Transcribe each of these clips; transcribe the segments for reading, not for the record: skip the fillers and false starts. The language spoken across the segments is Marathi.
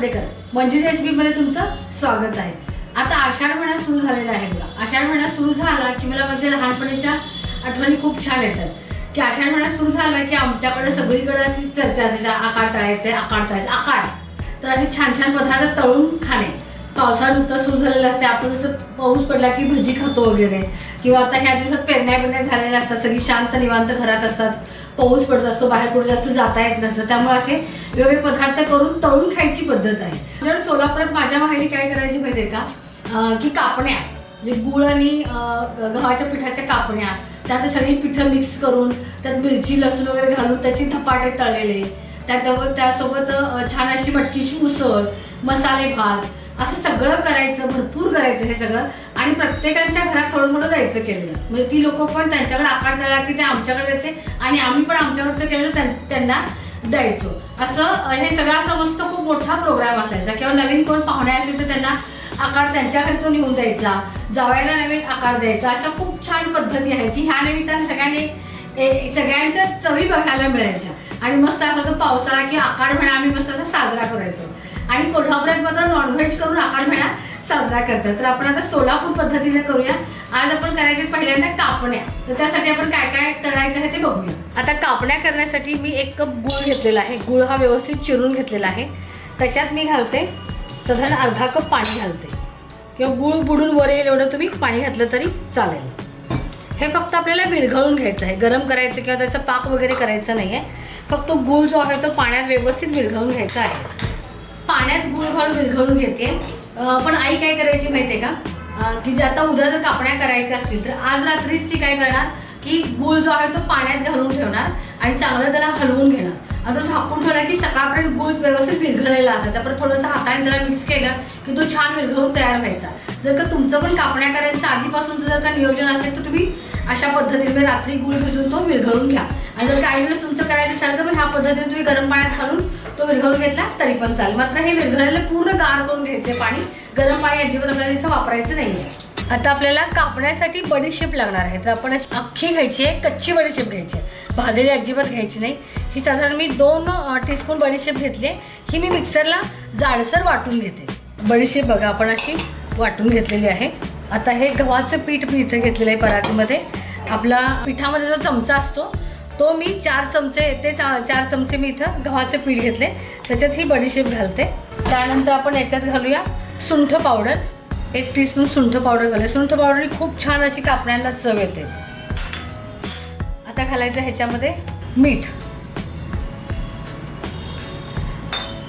चोपडेकर मंजिरी रेसिपीमध्ये तुमचं स्वागत आहे। आता आषाढ महिना सुरू झालेला आहे बघा। आषाढ महिना सुरू झाला की मला माझ्या लहानपणीच्या आठवणी खूप छान येतात की आषाढ महिना सुरू झाला की आमच्याकडे सगळीकडे अशी चर्चा असायची, आकार तळायचे, आकार तर असे छान छान पदार्थ तळून खाणे। पावसाळा नुकताच सुरू झालेला असते, आपण जसं पाऊस पडला की भजी खातो वगैरे, किंवा आता ह्या दिवसात पेरण्या झालेल्या असतात, सगळी शांत निवांत घरात असतात, पाऊस पडत असतो, बाहेर कुठे जास्त जाता येत नसतं, त्यामुळे असे वेगवेगळे पदार्थ करून तळून खायची पद्धत आहे। जर सोलापुरात माझ्या माहेरी काय करायची माहिती आहे का, की कापण्या म्हणजे गुळ आणि गव्हाच्या पिठाच्या कापण्या, त्यात सगळी पिठं मिक्स करून त्यात मिरची लसूण वगैरे घालून त्याची धपाटे तळलेले, त्यासोबत छान अशी मटकीची उसळ, मसाले भात, असं सगळं करायचं, भरपूर करायचं हे सगळं, आणि प्रत्येकाच्या घरात थोडं थोडं जायचं केलेलं, म्हणजे ती लोक पण त्यांच्याकडे आकार तळला की ते आमच्याकडे द्यायचे आणि आम्ही पण आमच्याकडचं केलेलं त्यांना द्यायचो। असं हे सगळं असा मस्त खूप मोठा प्रोग्राम असायचा। किंवा नवीन कोण पाहुणे असेल तर त्यांना आकार त्यांच्या घरी तो नेऊन द्यायचा, जावयाला नवीन आकार द्यायचा। अशा खूप छान पद्धती आहेत की ह्या निमित्ताने सगळ्यांच्या चवी बघायला मिळायच्या आणि मस्त असं पावसाळा की आकार महिना आम्ही मस्त असा साजरा करायचो। आणि कोल्हापुरात मात्र नॉनव्हेज करून आकार महिना साजरा करतात। तर आपण आता सोलापूर पद्धतीने करूया। आज आपण करायचे पहिल्यांदा कापण्या, तर त्यासाठी आपण काय काय करायचं आहे ते बघूया। आता कापण्या करण्यासाठी मी 1 कप गूळ घेतलेला आहे। गूळ हा व्यवस्थित चिरून घेतलेला आहे। त्याच्यात मी घालते साधारण अर्धा कप पाणी घालते, किंवा गूळ बुडून वर येईल एवढं तुम्ही पाणी घातलं तरी चालेल। हे फक्त आपल्याला विरघळून घ्यायचं आहे, गरम करायचं किंवा त्याचा पाक वगैरे करायचा नाही आहे। फक्त गूळ जो आहे तो पाण्यात व्यवस्थित विरघळून घ्यायचा आहे। पाण्यात गूळ घालून विरघळून घेते। पण आई काय करायची माहिती आहे का, की जर आता उद्या जर कापण्या करायच्या असतील तर आज रात्रीच ती काय करणार की गूळ जो आहे तो पाण्यात घालून ठेवणार आणि चांगलं त्याला हलवून घेणार। आता झाकून ठेवला की सकाळपर्यंत गूळ व्यवस्थित विरघळलेला असायचा, परत थोडंसं हाताने त्याला मिक्स केलं की तो छान विरघळून तयार व्हायचा। जर का तुमचं पण कापण्या करायचं आधीपासूनचं जर का नियोजन असेल तर तुम्ही अशा पद्धतीने रात्री गूळ भिजवून तो विरघळून घ्या। आणि जर काही दिवस तुमचं करायचं ठरलं तर ह्या पद्धतीने तुम्ही गरम पाण्यात घालून तो विरघळून घेतला तरी पण चालेल। मात्र हे विरघळलेलं पूर्ण गार करून घ्यायचे पाणी, गरम पाणी अजिबात आपल्याला इथं वापरायचं नाहीये। आता आपल्याला कापण्यासाठी बडीशेप लागणार आहे, तर आपण अख्खी घ्यायची आहे, कच्ची बडीशेप घ्यायची आहे, भाजलेली अजिबात घ्यायची नाही। ही साधारण मी 2 टीस्पून बडीशेप घेतली, ही मी मिक्सरला जाडसर वाटून घेते। बडीशेप बघा आपण अशी वाटून घेतलेली आहे। आता हे गव्हाचं पीठ मी इथं घेतलेलं आहे परातीमध्ये। आपला पिठामध्ये जो चमचा असतो तो मी 4 चमचे मी इथं गव्हाचे पीठ घेतले, त्याच्यात ही बडीशेप घालते। त्यानंतर आपण याच्यात घालूया सुंठ पावडर, 1 टीस्पून सुंठ पावडर घालूया। सुंठ पावडरने खूप छान अशी कापण्यांना चव येते। आता घालायचं ह्याच्यामध्ये मीठ।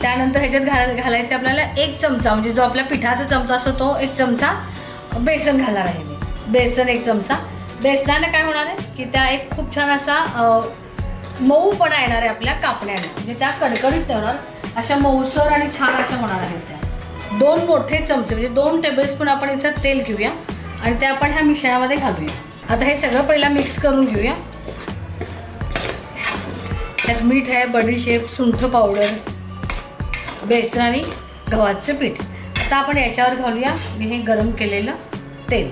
त्यानंतर ह्याच्यात घालायचं आपल्याला 1 चमचा, म्हणजे जो आपल्या पिठाचा चमचा असतो तो 1 चमचा बेसन घालणार आहे मी। बेसन 1 चमचा। बेसनाने काय होणार आहे की त्या एक खूप छान असा मऊपणा येणार आहे आपल्या कापण्याला, म्हणजे त्या कडकडीत होणार, अशा मऊसर आणि छान अशा होणार आहेत त्या। 2 मोठे चमचे म्हणजे 2 टेबलस्पून आपण इथं तेल घेऊया आणि ते आपण ह्या मिश्रणामध्ये घालूया। आता हे सगळं पहिला मिक्स करून घेऊया। त्यात मीठ आहे, बडीशेप, सुंठ पावडर, बेसन आणि गव्हाचं पीठ। आता आपण याच्यावर घालूया मी हे गरम केलेलं तेल।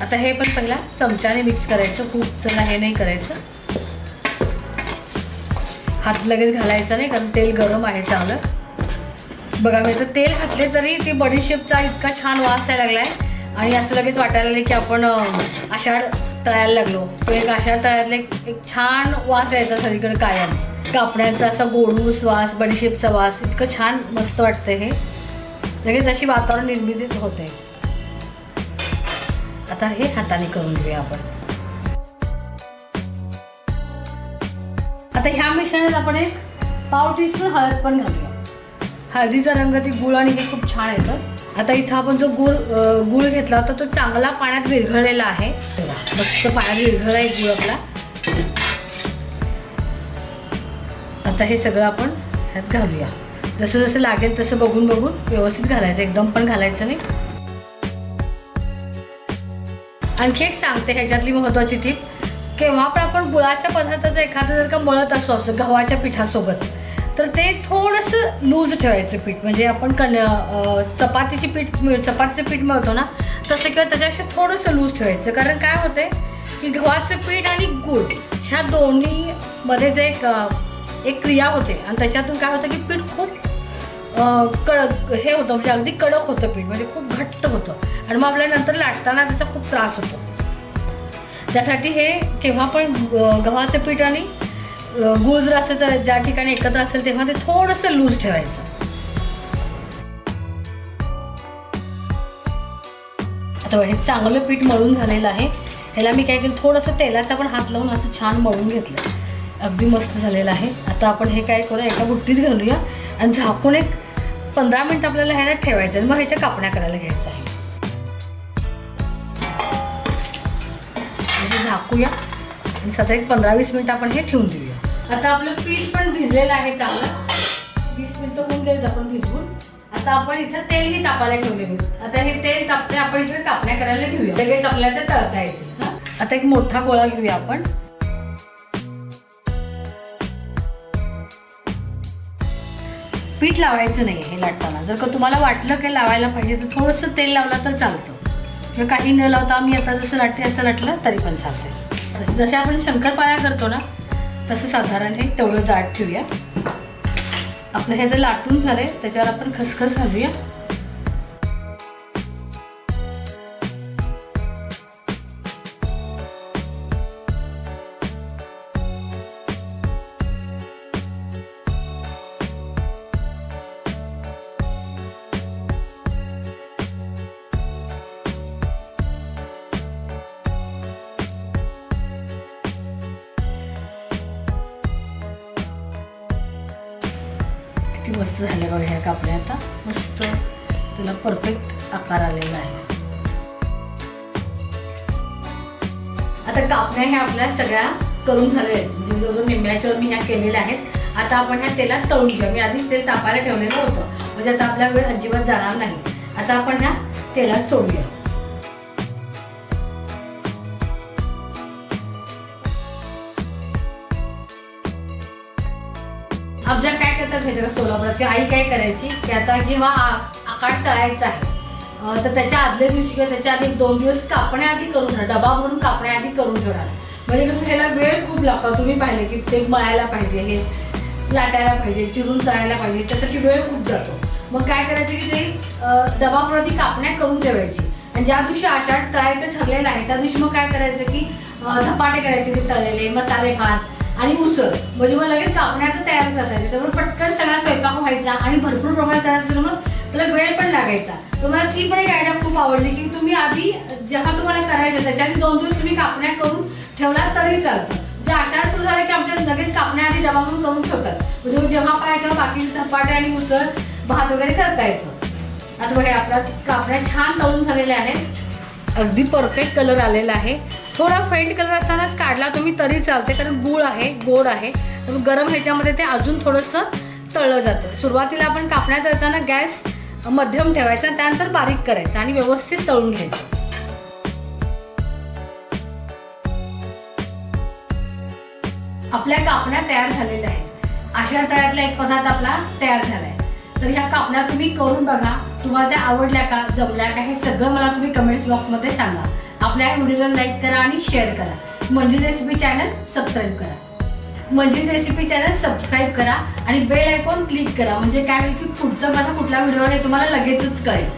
आता हे पण पहिला चमच्याने मिक्स करायचं, खूप त्याला हे नाही करायचं, हात लगेच घालायचा नाही कारण तेल गरम आहे चांगलं। बघा मी तर तेल घातले तरी ती बडीशेपचा इतका छान वास यायला लागलाय आणि असं लगेच वाटायला लागले की आपण आषाढ तळायला लागलो। तो एक आषाढ तळ्यातला एक छान वास यायचा सगळीकडे कायम, कापण्याचा असा गोडूस वास, बडीशेपचा वास, इतकं छान मस्त वाटतं हे, लगेच अशी वातावरण निर्मित होते। आता हे हाताने करून घेऊया आपण। आता ह्या मिश्रणात आपण 1 पाव टीस्पून हळद पण घालूया। हळदीचा रंग ती गुळ आणि हे खूप छान येतं। आता इथं आपण जो गुळ घेतला होता तो चांगला पाण्यात विरघळलेला आहे, मस्त पाण्यात विरघळला आहे गुळ आपला। आता हे सगळं आपण ह्यात घालूया, जसं जसं लागेल तसं बघून व्यवस्थित घालायचं, एकदम पण घालायचं नाही। आणखी एक सांगते ह्याच्यातली महत्त्वाची टीप, केव्हा पण आपण गुळाच्या पदार्थाचं एखादं जर का मळत असतो असं गव्हाच्या पिठासोबत, तर ते थोडंसं लूज ठेवायचं पीठ, म्हणजे आपण चपातीचं पीठ मळतो ना तसं, किंवा त्याच्यापेक्षा थोडंसं लूज ठेवायचं। कारण काय होते की गव्हाचं पीठ आणि गूळ ह्या दोन्ही मध्येच एक क्रिया होते आणि त्याच्यातून काय होतं की पीठ खूप कडक हे होतं, म्हणजे अगदी कडक होतं पीठ, म्हणजे खूप घट्ट होतं आणि मग आपल्याला नंतर लाटताना त्याचा खूप त्रास होतो. त्यासाठी हे केव्हा पण गव्हाचं पीठ आणि गूळ जर असेल तर ज्या ठिकाणी एकत्र असेल तेव्हा ते थोडंसं लूज ठेवायचं. आता हे चांगलं पीठ मळून झालेलं आहे. ह्याला मी काय केलं, थोडंसं तेलाचा पण हात लावून असं छान मळून घेतलं. अगदी मस्त झालेलं आहे. आता आपण हे काय करूया, एका बुट्टीत घालूया आणि झाकून एक 15 मिनिट आपल्याला ह्याला ठेवायचं आणि मग ह्याच्या कापण्या करायला घ्यायचं आहे. हे झाकूया आणि सतत एक 15-20 मिनिट आपण हे ठेवून देऊया. आता आपलं पीठ पण भिजलेलं आहे चांगलं. 20 मिनिटं होऊन गेलं आपण भिजवून. आता आपण इथं तेलही तापायला ठेवलेलं. आता हे तेल तापते, आपण इकडे कापण्या करायला घेऊया. लगेच आपल्याला ते तळता येतील. आता एक मोठा गोळा घेऊया आपण. पीठ लावायचं नाही हे लाटताना. जर का तुम्हाला वाटलं की लावायला पाहिजे तर थोडंसं तेल लावलं तर चालतं. किंवा काही न लावता मी आता जसं लाटते असं लाटलं तरी पण चालते. जसे आपण शंकरपाळ्या करतो ना तसं साधारण हे तेवढं जाड ठेवूया. आपलं हे जर लाटून झाले त्याच्यावर आपण खसखस घालूया. किती मस्त झाले बघा ह्या कापण्या. आता मस्त त्याला परफेक्ट आकार आलेला आहे. आता कापण्या ह्या आपल्या सगळ्या करून झालेल्या आहेत. म्हणजे जवळजवळ निम्म्याच्यावर मी ह्या केलेल्या आहेत. आता आपण ह्या तेलात तळून घेऊया. मी आधीच तेल तापायला ठेवलेलं होतं, म्हणजे आता आपला वेळ अजिबात जाणार नाही. आता आपण ह्या तेलात सोडूया. आमच्या काय करतात माहिती का सोलापुरात, की आई काय करायची की आता जेव्हा आकार तळायचा आहे तर त्याच्या आदल्या दिवशी किंवा त्याच्या आधी 2 दिवस कापण्या आधी करून ठेवणार, डबा भरून कापण्या आधी करून ठेवणार. म्हणजे कसं ह्याला वेळ खूप लागतो. तुम्ही पाहिले की ते मळायला पाहिजे, हे लाटायला पाहिजे, चिरून तळायला पाहिजे, त्यासाठी वेळ खूप जातो. मग काय करायचं की ते डबा भरून आधी कापण्या करून ठेवायची आणि ज्या दिवशी आषाढ तळायचं ठरलेलं आहे त्या दिवशी मग काय करायचं की धपाटे करायचे, ते तळलेले मसाले भात आणि उसळ, म्हणजे मग लगेच कापण्या तर तयारच असायचे. त्यामुळे पटकन सगळा स्वयंपाक व्हायचा आणि भरपूर प्रमाणात तयार असेल मग त्याला वेळ पण लागायचा. तुम्हाला ती पण एक आयडिया खूप आवडली की तुम्ही आधी जेव्हा तुम्हाला करायचं त्याच्या आधी 2 दिवस तुम्ही कापण्या करून ठेवला तरी चालतं. म्हणजे आषाढ सुरू झाला की आमच्या लगेच कापण्या आधी डबा म्हणून करून ठेवतात, म्हणजे जेव्हा पाहिजे तेव्हा बाकी धपाटे आणि उसळ भात वगैरे करता येतं. आता बघा आपला कापण्या छान तळून झालेल्या आहेत. अगदी परफेक्ट कलर आलेला आहे. थोडा फेंट कलर असतानाच काढला तुम्ही तरी चालते, कारण गूळ आहे, गोड आहे. तर गरम ह्याच्यामध्ये ते अजून थोडंसं तळलं जातं. सुरुवातीला आपण कापण्या तळताना गॅस मध्यम ठेवायचा, त्यानंतर बारीक करायचा आणि व्यवस्थित तळून घ्यायचं. आपल्या कापण्या तयार झालेल्या आहेत. अशा तळ्यातला एक पदार्थ आपला तयार झाला आहे. तर ह्या कापण्या तुम्ही करून बघा. तुम्हाला त्या आवडल्या का, जमल्या का, हे सगळं मला तुम्ही कमेंट्स बॉक्समध्ये सांगा. आपल्या व्हिडिओला लाईक करा आणि शेअर करा. मंजूज रेसिपी चॅनल सबस्क्राईब करा. मंजूज रेसिपी चॅनल सबस्क्राईब करा आणि बेल आयकॉन क्लिक करा, म्हणजे काय होईल की पुढचा माझा कुठला व्हिडिओ आहे तुम्हाला लगेचच कळेल.